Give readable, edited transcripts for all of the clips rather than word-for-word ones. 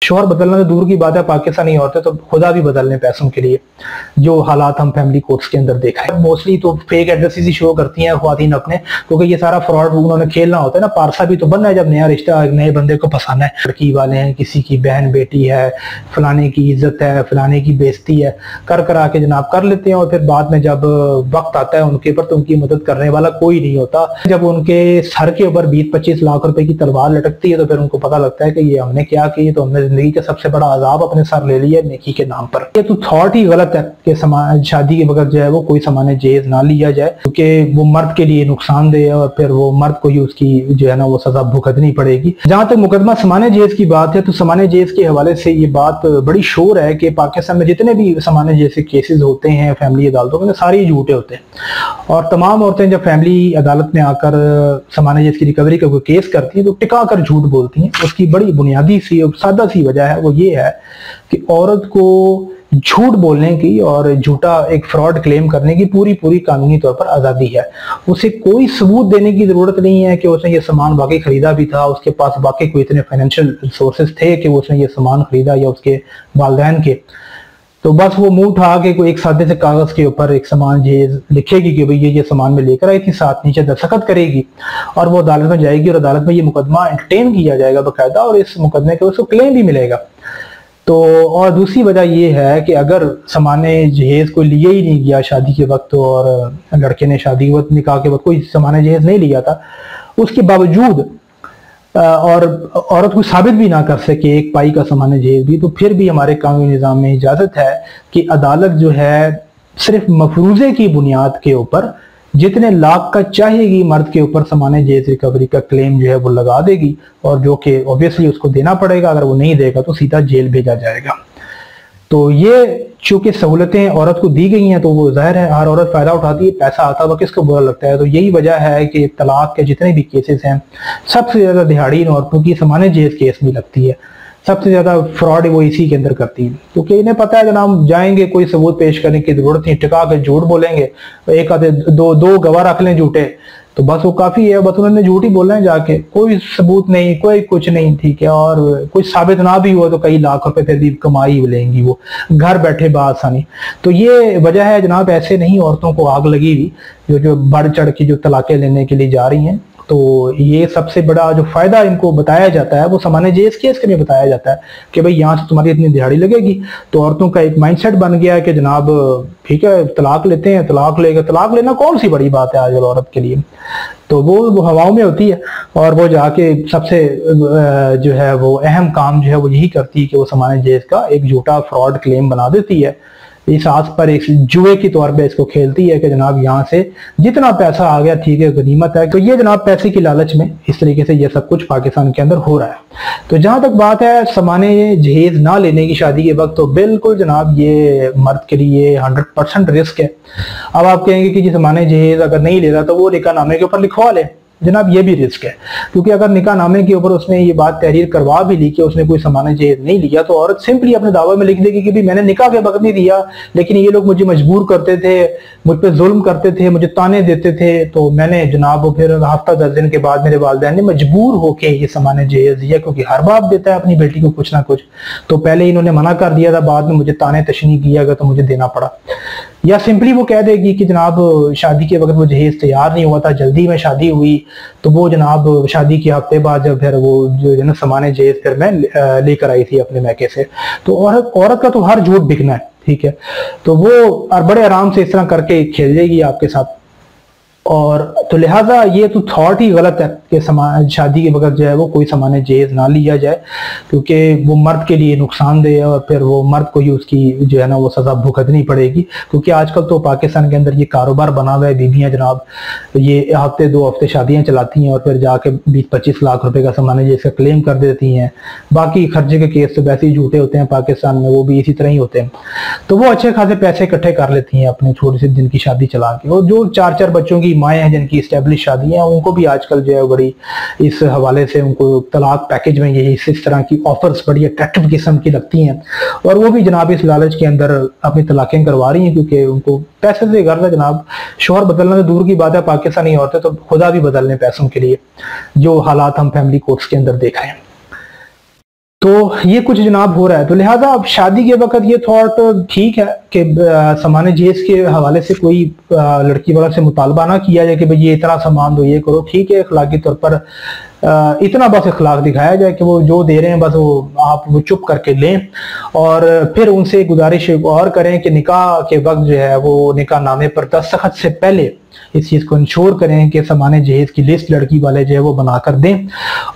शोहर बदलना तो दूर की बात है, पाकिस्तानी औरतें तो खुदा भी बदल लें पैसों के लिए, जो हालात हम फैमिली कोर्ट्स के अंदर देखा है। मोस्टली तो फेक एड्रेसेस ही शो करती हैं ख्वातीन अपने, क्योंकि ये सारा फ्रॉड उन्होंने खेलना होता है ना। पारसा भी तो बनना है जब नया रिश्ता नए बंदे को फंसाना है। लड़की वाले हैं, किसी की बहन बेटी है, फलाने की इज्जत है, फलाने की बेइज्जती है, कर करा के जनाब कर लेते हैं, और फिर बाद में जब वक्त आता है उनके ऊपर तो उनकी मदद करने वाला कोई नहीं होता। जब उनके सर के ऊपर 20-25 लाख रुपए की तलवार लटकती है तो फिर उनको पता लगता है कि ये हमने क्या किया, तो हमने जिंदगी का सबसे बड़ा अजाब अपने सर ले लिया नेकी के नाम पर। ये तो थॉट ही गलत है कि शादी के वक्त जो है वो कोई सामान जहेज ना लिया जाए, क्योंकि वो मर्द के लिए नुकसानदेह है और फिर वो मर्द को ही उसकी जो है ना वो सजा भुगतनी पड़ेगी। जहां तक मुकदमा सामान जहेज की बात है, तो सामान जहेज के हवाले से ये बात बड़ी शोर है कि पाकिस्तान में जितने भी सामान जैसे केसेस होते हैं फैमिली अदालतों में, सारे झूठे होते हैं। और तमाम औरतें जब फैमिली अदालत में आकर सामान जहेज की रिकवरी का कोई केस करती है तो टिका कर झूठ बोलती हैं। उसकी बड़ी बुनियादी सी और सादा सी वजह है, वो ये है कि औरत को झूठ बोलने की और झूठा एक फ्रॉड क्लेम करने की पूरी कानूनी तौर पर आजादी है। उसे कोई सबूत देने की जरूरत नहीं है कि उसने ये सामान वाकई खरीदा भी था, उसके पास वाकई कोई इतने फाइनेंशियल सोर्सेज थे कि उसने ये सामान खरीदा, या उसके वालिदैन के। तो बस वो मुंह उठा के कोई एक सादे से कागज के ऊपर एक सामान जहेज लिखेगी कि भाई ये सामान में लेकर आई थी, साथ नीचे दस्तखत करेगी और वो अदालत में जाएगी और अदालत में ये मुकदमा एंटरटेन किया जाएगा बाकायदा, और इस मुकदमे के उसको क्लेम भी मिलेगा। तो और दूसरी वजह यह है कि अगर सामाने जहेज कोई लिया ही नहीं गया शादी के वक्त, और लड़के ने शादी के वक्त निकाह के वक्त कोई सामाने जहेज नहीं लिया था, उसके बावजूद और औरत को साबित भी ना कर सके एक पाई का सामाने जहेज भी, तो फिर भी हमारे कानूनी निज़ाम में इजाजत है कि अदालत जो है सिर्फ मफरूजे की बुनियाद के ऊपर जितने लाख का चाहेगी मर्द के ऊपर सामाने जहेज रिकवरी का क्लेम जो है वो लगा देगी, और जो कि ऑब्वियसली उसको देना पड़ेगा। अगर वो नहीं देगा तो सीधा जेल भेजा जाएगा। तो ये चूंकि सहूलतें औरत को दी गई हैं तो वो जाहिर है हर औरत फायदा उठाती है, पैसा आता है, किसको बुरा लगता है। तो यही वजह है कि तलाक के जितने भी केसेस हैं सबसे ज्यादा दिहाड़ीन औरतों की सामाने जहेज केस भी लगती है। सबसे ज्यादा फ्रॉड वो इसी के अंदर करती है, क्योंकि इन्हें पता है कि हम जाएंगे कोई सबूत पेश करने की जरूरत नहीं, टिका के झूठ बोलेंगे, एक आधे दो गवाह रख लें झूठे तो बस वो काफी है। बस उन्होंने झूठ ही बोलना है जाके, कोई सबूत नहीं, कोई कुछ नहीं, ठीक है। और कुछ साबित ना भी हुआ तो कई लाख रुपए फिर भी कमाई लेंगी वो घर बैठे बासानी। तो ये वजह है जनाब, ऐसे नहीं औरतों को आग लगी हुई जो बढ़ चढ़ की जो तलाकें लेने के लिए जा रही हैं। तो ये सबसे बड़ा जो फायदा इनको बताया जाता है वो सामान्य जेस केस के लिए बताया जाता है कि भाई यहाँ से तुम्हारी इतनी दिहाड़ी लगेगी। तो औरतों का एक माइंडसेट बन गया है कि जनाब ठीक है तलाक लेते हैं, तलाक लेगा, तलाक लेना कौन सी बड़ी बात है आजकल औरत के लिए। तो वो हवाओं में होती है और वो जाके सबसे जो है वो अहम काम जो है वो यही करती है कि वो सामान्य जेस का एक झूठा फ्रॉड क्लेम बना देती है। इस आस पर एक जुए की तौर पे इसको खेलती है कि जनाब यहाँ से जितना पैसा आ गया ठीक है, गनीमत है। तो ये जनाब पैसे की लालच में इस तरीके से ये सब कुछ पाकिस्तान के अंदर हो रहा है। तो जहां तक बात है सामान्य जहेज ना लेने की शादी के वक्त, तो बिल्कुल जनाब ये मर्द के लिए 100% रिस्क है। अब आप कहेंगे कि सामान्य जहेज अगर नहीं ले रहा तो वो निकाहनामे के ऊपर लिखवा ले, जनाब ये भी रिस्क है, क्योंकि अगर निकाहनामे के ऊपर उसने ये बात तहरीर करवा भी ली कि उसने कोई सामान्य जहेज नहीं लिया, तो औरत सिंपली अपने दावे में लिख देगी कि भी मैंने निकाह के वक्त नहीं दिया, लेकिन ये लोग मुझे मजबूर करते थे, मुझ पर जुल्म करते थे, मुझे ताने देते थे, तो मैंने जनाब फिर हफ्ता 10 दिन के बाद मेरे वालिदैन ने मजबूर होके ये सामान्य जहेज दिया, क्योंकि हर बाप देता है अपनी बेटी को कुछ ना कुछ। तो पहले इन्होंने मना कर दिया था, बाद में मुझे ताने तशनी किया गया तो मुझे देना पड़ा। या सिंपली वो कह देगी कि जनाब शादी के वक्त वो जहेज तैयार नहीं हुआ था, जल्दी में शादी हुई, तो वो जनाब शादी के हफ्ते बाद जब फिर वो जो ना सामान्य जहेज फिर मैं लेकर आई थी अपने मैके से। तो औरत का तो हर झूठ बिकना है, ठीक है। तो वो और बड़े आराम से इस तरह करके खेल जाएगी आपके साथ। और तो लिहाजा ये तो थॉट ही गलत है कि शादी के वक्त जो है वो कोई सामान्य जहेज ना लिया जाए, क्योंकि वो मर्द के लिए नुकसानदेह है और फिर वो मर्द को ही उसकी जो है ना वो सजा भुगतनी पड़ेगी। क्योंकि आजकल तो पाकिस्तान के अंदर ये कारोबार बना हुआ है, बीबियां जनाब ये हफ्ते 2 हफ्ते शादियां चलाती हैं और फिर जाके 20-25 लाख रुपए का सामान्य जहेज का क्लेम कर देती हैं। बाकी खर्चे के केस तो वैसे ही झूठे होते हैं पाकिस्तान में, वो भी इसी तरह ही होते हैं। तो वो अच्छे खासे पैसे इकट्ठे कर लेती हैं अपने छोटे से दिन की शादी चला के। और जो 4-4 बच्चों की माएँ हैं जिनकी स्टैब्लिश शादी है, उनको भी आजकल जो है बड़ी इस हवाले से उनको तलाक पैकेज में यही इस तरह की ऑफर्स बड़ी अट्रैक्टिव किस्म की लगती हैं, और वो भी जनाब इस लालच के अंदर अपनी तलाकें करवा रही हैं, क्योंकि उनको पैसे से गर्ज है जनाब। शोहर बदलना तो दूर की बात है, पाकिस्तानी औरतें तो खुदा भी बदल लें पैसों के लिए, जो हालात हम फैमिली कोर्ट्स के अंदर देखा है। तो ये कुछ जनाब हो रहा है। तो लिहाजा अब शादी के वक्त ये थॉट ठीक है कि सामान जहेज के हवाले से कोई लड़की वाला से मुतालबा ना किया जाए कि भाई ये इतना सामान दो, ये करो, ठीक है, अखलाकी तौर पर इतना बस अखलाक दिखाया जाए कि वो जो दे रहे हैं बस वो आप वो चुप करके लें, और फिर उनसे गुजारिश और करें कि निकाह के वक्त जो है वो निकाह नामे पर दस्तखत से पहले इस चीज को इंश्योर करें कि सामान जहेज की लिस्ट लड़की वाले जो है वो बनाकर दें,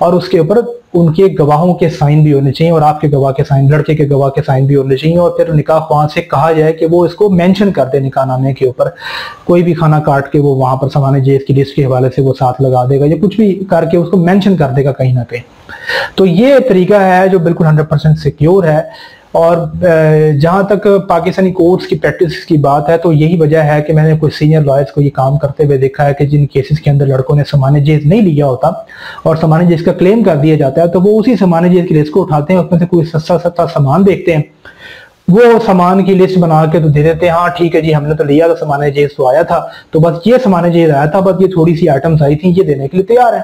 और उसके ऊपर उनके गवाहों के साइन भी होने चाहिए और आपके गवाह के साइन, लड़के के गवाह के साइन भी होने चाहिए, और फिर निकाह ख्वाह से कहा जाए कि वो इसको मेंशन कर दे निकाह नामे के ऊपर, कोई भी खाना काट के वो वहां पर सामान जहेज की लिस्ट के हवाले से वो साथ लगा देगा या कुछ भी करके उसको मेंशन कर देगा कहीं ना कहीं। तो ये तरीका है जो बिल्कुल 100% सिक्योर है। और जहां तक पाकिस्तानी कोर्ट्स की प्रैक्टिस की बात है तो यही वजह है कि मैंने कुछ सीनियर लॉयर्स को ये काम करते हुए देखा है कि जिन केसेस के अंदर लड़कों ने सामान जहेज नहीं लिया होता और सामान जहेज का क्लेम कर दिया जाता है, तो वो उसी सामान जहेज की लिस्ट को उठाते हैं, उसमें से कोई सस्ता सस्ता सामान देखते हैं, वो सामान की लिस्ट बना के तो दे देते हैं, हाँ ठीक है जी हमने तो लिया था, सामान जहेज तो आया था, तो बस ये सामान जहेज आया था, बस ये थोड़ी सी आइटम्स आई थी, ये देने के लिए तैयार है।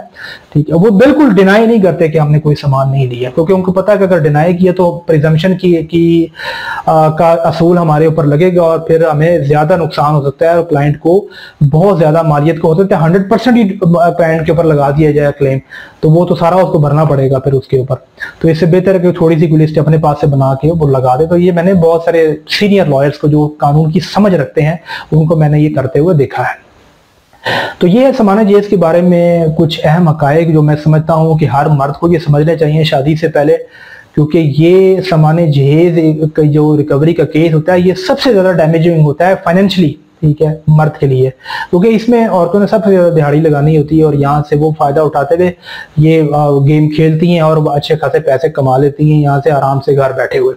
ठीक है, वो बिल्कुल डिनाई नहीं करते कि हमने कोई सामान नहीं लिया, क्योंकि उनको पता है कि अगर डिनाई किया तो प्रिजम्पशन की का असूल हमारे ऊपर लगेगा और फिर हमें ज्यादा नुकसान हो सकता है और क्लाइंट को बहुत ज्यादा मालियत को हो सकता है 100% ही क्लाइंट के ऊपर लगा दिया जाए क्लेम, तो वो तो सारा उसको भरना पड़ेगा फिर उसके ऊपर। तो इससे बेहतर है कि थोड़ी सी लिस्ट अपने पास से बना के वो लगा दे। तो ये मैंने बहुत सारे सीनियर लॉयर्स को जो कानून की समझ रखते हैं उनको मैंने ये करते हुए देखा है। तो ये है सामान जहेज के बारे में कुछ अहम हकायक जो मैं समझता हूं कि हर मर्द को ये समझने चाहिए शादी से पहले, क्योंकि ये सामान जहेज जो रिकवरी का केस होता है ये सबसे ज्यादा डैमेजिंग होता है फाइनेंशियली, ठीक है, मर्द के लिए, क्योंकि इसमें औरतों ने सबसे ज्यादा दिहाड़ी लगानी होती है और यहाँ से वो फायदा उठाते हुए ये गेम खेलती हैं और अच्छे खासे पैसे कमा लेती हैं यहाँ से आराम से घर बैठे हुए।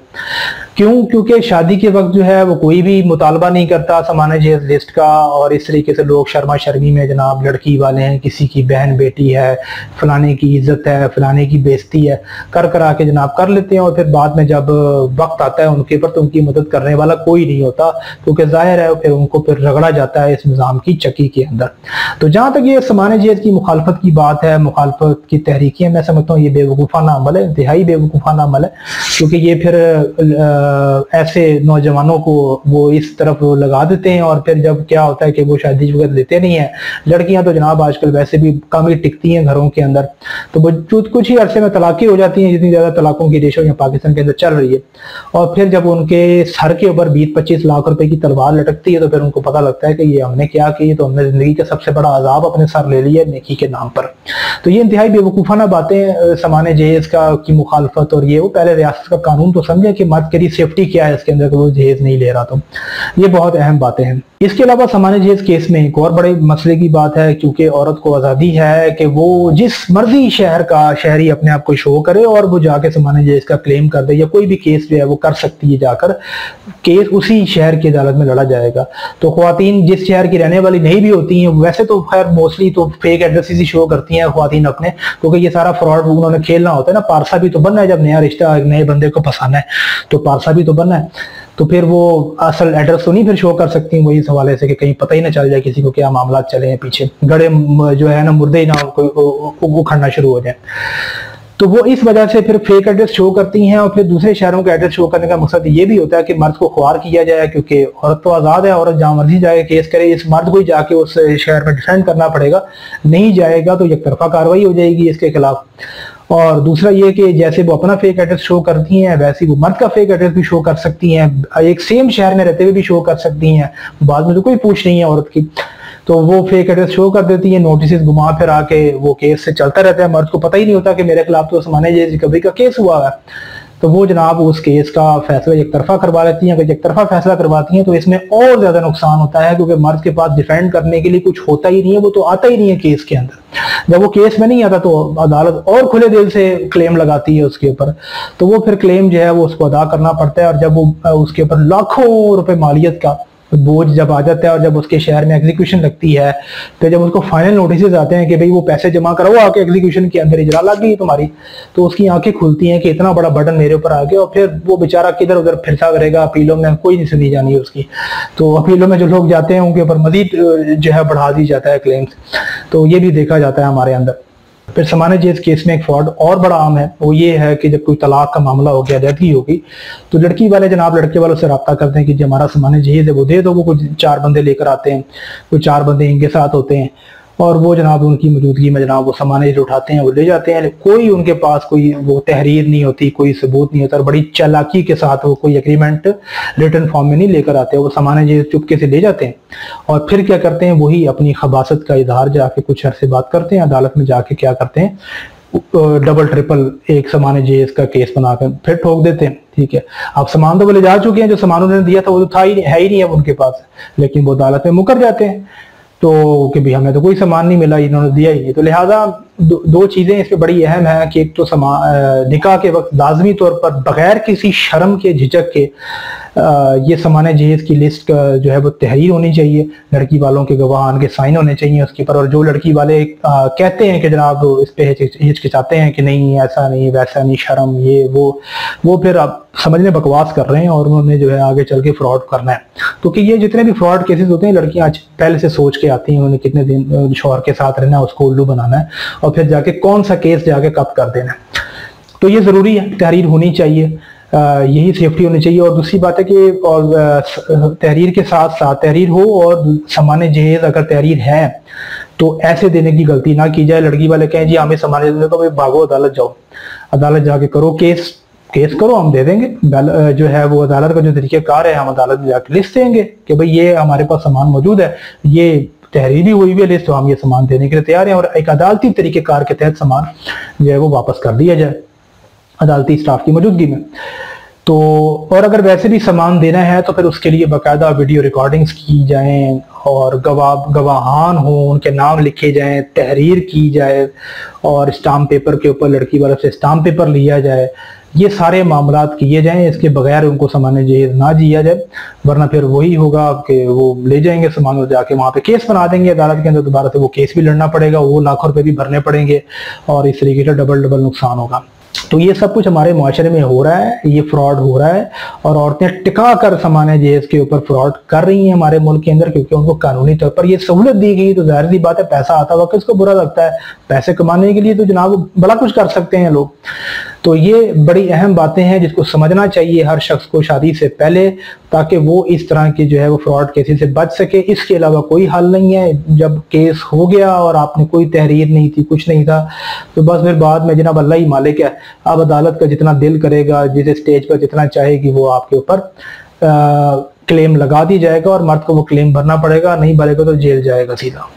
क्यों? क्योंकि शादी के वक्त जो है वो कोई भी मुतालबा नहीं करता सामान जहेज लिस्ट का, और इस तरीके से लोग शर्मा शर्मी में जनाब लड़की वाले हैं, किसी की बहन बेटी है, फलाने की इज्जत है, फलाने की बेइज्जती है, कर करा के जनाब कर लेते हैं, और फिर बाद में जब वक्त आता है उनके ऊपर तो उनकी मदद करने वाला कोई नहीं होता, क्योंकि जाहिर है फिर उनको फिर रगड़ा जाता है इस निजाम की चक्की के अंदर। तो जहां तक ये सामान जहेज की मुखालफत की बात है, मुखालफत की तहरीकें, मैं समझता हूँ ये बेवकूफाना अमल है, इंतहाई बेवकूफाना अमल है, क्योंकि ये फिर ऐसे नौजवानों को वो इस तरफ लगा देते हैं, और फिर जब क्या होता है कि वो शादी वगैरह देते नहीं है। लड़कियां तो जनाब आजकल वैसे भी कम ही टिकती हैं घरों के अंदर, तो कुछ ही अरसे में तलाकी हो जाती हैं, जितनी ज्यादा तलाकों की रेशो यहाँ पाकिस्तान के अंदर चल रही है। और फिर जब उनके सर के ऊपर 20-25 लाख रुपए की तलवार लटकती है तो फिर उनको पता लगता है कि ये हमने क्या किया, तो हमने जिंदगी का सबसे बड़ा अजाब अपने सर ले लिया नेकी के नाम पर। तो ये इंतहाई बेवकूफाना बातें सामान जहेज का की मुखालफत, और ये वो पहले रियासत का कानून तो समझे कि मर्द की सेफ्टी क्या है इसके अंदर, वो जहेज नहीं ले रहा, तो ये बहुत अहम बातें हैं। इसके अलावा सामान जहेज केस में एक और बड़े मसले की बात है, क्योंकि औरत को आजादी है कि वो जिस मर्जी शहर का शहरी अपने आप को शो करे और वो जाके सामान जहेज का क्लेम कर दे, या कोई भी केस जो है वो कर सकती है, जाकर केस उसी शहर की अदालत में लड़ा जाएगा। तो ख्वातीन जिस शहर की रहने वाली नहीं भी होती हैं, वैसे तो खैर मोस्टली तो फेक एड्रेसेस ही शो करती हैं ख्वातीन अपने, क्योंकि ये सारा फ्रॉड उन्होंने खेलना होता है ना, पारसा भी तो बनना है, जब नया रिश्ता नए बंदे को फंसाना है तो पारसा भी तो बनना है, तो फिर वो असल एड्रेस तो नहीं फिर शो कर सकती वही इस हवाले से कि कहीं पता ही ना चल जाए किसी को क्या मामला चले हैं पीछे, गड़े जो है ना मुर्दे ही ना उखड़ना शुरू हो जाए। तो वो इस वजह से फिर फेक एड्रेस शो करती हैं, और फिर दूसरे शहरों का एड्रेस शो करने का मकसद ये भी होता है कि मर्द को ख्वार किया जाए, क्योंकि औरत तो आजाद है, औरत जहां मर्जी जाके केस करे, इस मर्द को ही जाके उस शहर में डिफेंड करना पड़ेगा, नहीं जाएगा तो एक तरफा कार्रवाई हो जाएगी इसके खिलाफ। और दूसरा ये कि जैसे वो अपना फेक एड्रेस शो करती हैं वैसे वो मर्द का फेक एड्रेस भी शो कर सकती हैं, एक सेम शहर में रहते हुए भी शो कर सकती हैं, बाद में तो कोई पूछ नहीं है औरत की, तो वो फेक एड्रेस शो कर देती है, नोटिस घुमा फिर आके वो केस से चलता रहता है, मर्द को पता ही नहीं होता कि मेरे खिलाफ तो सामान जहेज रिकवरी का केस हुआ है, तो वो जनाब उस केस का फैसला एक तरफा करवा लेती हैं। अगर एक तरफा फैसला करवाती हैं तो इसमें और ज्यादा नुकसान होता है, क्योंकि मर्द के पास डिफेंड करने के लिए कुछ होता ही नहीं है, वो तो आता ही नहीं है केस के अंदर। जब वो केस में नहीं आता तो अदालत और खुले दिल से क्लेम लगाती है उसके ऊपर, तो वो फिर क्लेम जो है वो उसको अदा करना पड़ता है, और जब वो उसके ऊपर लाखों रुपए मालियत का बोझ जब आ जाता है, और जब उसके शहर में एग्जीक्यूशन लगती है, तो जब उसको फाइनल नोटिस आते हैं कि भाई वो पैसे जमा करो आके एग्जीक्यूशन के अंदर इजरा लग गई तुम्हारी, तो उसकी आंखें खुलती हैं कि इतना बड़ा बर्डन मेरे ऊपर आ गया, और फिर वो बेचारा किधर उधर फिरता करेगा, अपीलों में कोई नहीं सुनी जानी है उसकी, तो अपीलों में जो लोग जाते हैं उनके ऊपर मजीद जो है बढ़ा दी जाता है क्लेम्स, तो ये भी देखा जाता है हमारे अंदर। फिर सामान्य जेज केस में एक फ्रॉड और बड़ा आम है, वो ये है कि जब कोई तलाक का मामला हो गया, डेथ की होगी, तो लड़की वाले जनाब लड़के वालों से रब्ता करते हैं कि जो हमारा सामान्य जेज है वो दे दो। वो कुछ 4 बंदे लेकर आते हैं, कोई 4 बंदे इनके साथ होते हैं और वो जनाब उनकी मौजूदगी में जनाब वो सामान्य उठाते हैं, वो ले जाते हैं। कोई उनके पास कोई वो तहरीर नहीं होती, कोई सबूत नहीं होता, और बड़ी चालाकी के साथ वो कोई एग्रीमेंट रिटर्न फॉर्म में नहीं लेकर आते, वो सामान्य चुपके से ले जाते हैं और फिर क्या करते हैं, वही अपनी खबासत का इजहार जाके कुछ अरसे बात करते हैं, अदालत में जाके क्या करते हैं, डबल ट्रिपल एक सामान्य जेज का केस बनाकर फिर ठोक देते हैं। ठीक है, अब सामान तो वो ले जा चुके हैं, जो सामान उन्होंने दिया था वो तो था ही है ही नहीं है उनके पास, लेकिन वो अदालत में मुकर जाते हैं तो कि भाई हमें तो कोई सामान नहीं मिला, इन्होंने दिया ही नहीं। तो लिहाजा दो चीजें इसमें बड़ी अहम है कि एक तो निकाह के वक्त लाजमी तौर पर बगैर किसी शर्म के झिझक के ये सामान्य जहेज की लिस्ट का जो है वो तहरीर होनी चाहिए, लड़की वालों के गवाहान के साइन होने चाहिए उसके ऊपर, और जो लड़की वाले कहते हैं कि जनाब इस पे हिचकिचाते हैं कि नहीं ऐसा नहीं वैसा नहीं शर्म ये वो फिर आप समझने बकवास कर रहे हैं और उन्होंने जो है आगे चल के फ्रॉड करना है। क्योंकि ये जितने भी फ्रॉड केसेस होते हैं लड़कियां आज पहले से सोच के आती हैं, उन्हें कितने दिन शौहर के साथ रहना है, उसको उल्लू बनाना है और फिर जाके कौन सा केस जाके कब कर देना है। तो ये जरूरी है, तहरीर होनी चाहिए, यही सेफ्टी होनी चाहिए। और दूसरी बात है कि और तहरीर के साथ साथ तहरीर हो और सामान्य जहेज अगर तहरीर है तो ऐसे देने की गलती ना की जाए। लड़की वाले कहें जी हमें सामान्य दे, तो भाई भागो अदालत जाओ, अदालत जाके करो केस करो, हम दे देंगे। जो है वो अदालत का जो तरीक़ेकार है, हम अदालत में जाकर लिस्ट देंगे कि भाई ये हमारे पास सामान मौजूद है, ये तहरीरी हुई भी है लिस्ट, तो हम ये सामान देने के लिए तैयार हैं, और एक अदालती तरीक़ेकार के तहत सामान जो है वो वापस कर दिया जाए अदालती स्टाफ की मौजूदगी में। तो और अगर वैसे भी सामान देना है तो फिर उसके लिए बाकायदा वीडियो रिकॉर्डिंग्स की जाएं और गवाहान हो, उनके नाम लिखे जाएं, तहरीर की जाए और स्टाम्प पेपर के ऊपर लड़की वालों से स्टाम्प पेपर लिया जाए। ये सारे मामलात किए जाएं, इसके बगैर उनको सामान्य जहेज ना दिया जाए, वरना फिर वही होगा कि वो ले जाएंगे सामान और जाके वहां पे केस बना देंगे अदालत के अंदर, दोबारा से वो केस भी लड़ना पड़ेगा, वो लाखों रुपए भी भरने पड़ेंगे और इस तरीके से डबल नुकसान होगा। तो ये सब कुछ हमारे माशरे में हो रहा है, ये फ्रॉड हो रहा है और औरतें टिका कर सामान्य जहेज के ऊपर फ्रॉड कर रही हैं हमारे मुल्क के अंदर, क्योंकि उनको कानूनी तौर पर ये सहूलत दी गई। तो जाहिर सी बात है पैसा आता हुआ किसको बुरा लगता है, पैसे कमाने के लिए तो जनाब बड़ा कुछ कर सकते हैं लोग। तो ये बड़ी अहम बातें हैं जिसको समझना चाहिए हर शख्स को शादी से पहले, ताकि वो इस तरह की जो है वो फ्रॉड केसेस से बच सके। इसके अलावा कोई हल नहीं है। जब केस हो गया और आपने कोई तहरीर नहीं थी, कुछ नहीं था, तो बस फिर बाद में जनाब अल्लाह ही मालिक है, अब अदालत का जितना दिल करेगा, जिस स्टेज पर जितना चाहेगी वो आपके ऊपर क्लेम लगा दी जाएगा और मर्द को वो क्लेम भरना पड़ेगा, नहीं भरेगा तो जेल जाएगा सीधा।